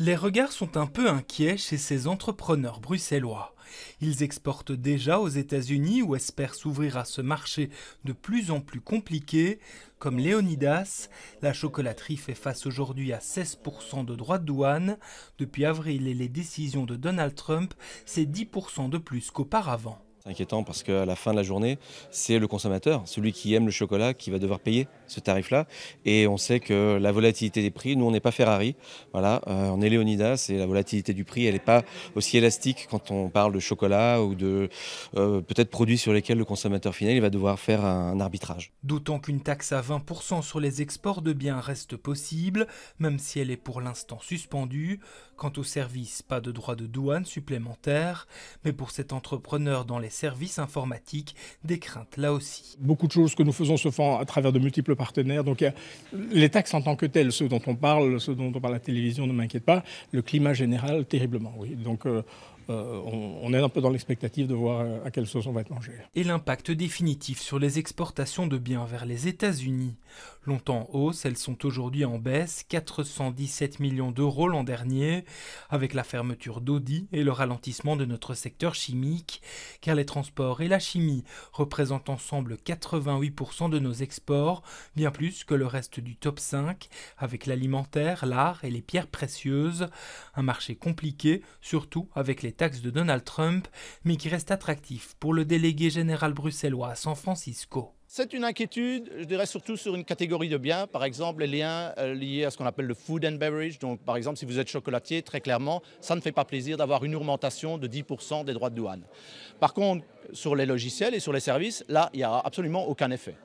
Les regards sont un peu inquiets chez ces entrepreneurs bruxellois. Ils exportent déjà aux États-Unis ou espèrent s'ouvrir à ce marché de plus en plus compliqué. Comme Léonidas, la chocolaterie fait face aujourd'hui à 16% de droits de douane. Depuis avril et les décisions de Donald Trump, c'est 10% de plus qu'auparavant. C'est inquiétant parce qu'à la fin de la journée, c'est le consommateur, celui qui aime le chocolat, qui va devoir payer ce tarif-là. Et on sait que la volatilité des prix, nous on n'est pas Ferrari, voilà, on est Léonidas et la volatilité du prix, elle n'est pas aussi élastique quand on parle de chocolat ou de peut-être produits sur lesquels le consommateur final il va devoir faire un arbitrage. D'autant qu'une taxe à 20% sur les exports de biens reste possible, même si elle est pour l'instant suspendue. Quant aux services, pas de droits de douane supplémentaires, mais pour cet entrepreneur dans les services informatiques, des craintes là aussi. Beaucoup de choses que nous faisons se font à travers de multiples partenaires. Donc les taxes en tant que telles, ceux dont on parle à la télévision ne m'inquiètent pas. Le climat général, terriblement, oui. Donc on est un peu dans l'expectative de voir à quelle sauce on va être mangé. Et l'impact définitif sur les exportations de biens vers les États-Unis. Longtemps en hausse, elles sont aujourd'hui en baisse, 417 millions d'euros l'an dernier, avec la fermeture d'Audi et le ralentissement de notre secteur chimique, car les transports et la chimie représentent ensemble 88% de nos exports, bien plus que le reste du top 5, avec l'alimentaire, l'art et les pierres précieuses. Un marché compliqué, surtout avec les taxes de Donald Trump, mais qui reste attractif pour le délégué général bruxellois à San Francisco. C'est une inquiétude, je dirais surtout sur une catégorie de biens, par exemple les liens liés à ce qu'on appelle le food and beverage. Donc par exemple si vous êtes chocolatier, très clairement, ça ne fait pas plaisir d'avoir une augmentation de 10% des droits de douane. Par contre, sur les logiciels et sur les services, là, il n'y a absolument aucun effet.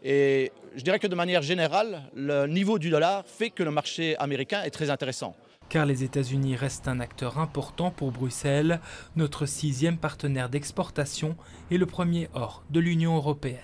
Et je dirais que de manière générale, le niveau du dollar fait que le marché américain est très intéressant. Car les États-Unis restent un acteur important pour Bruxelles, notre 6e partenaire d'exportation et le premier hors de l'Union européenne.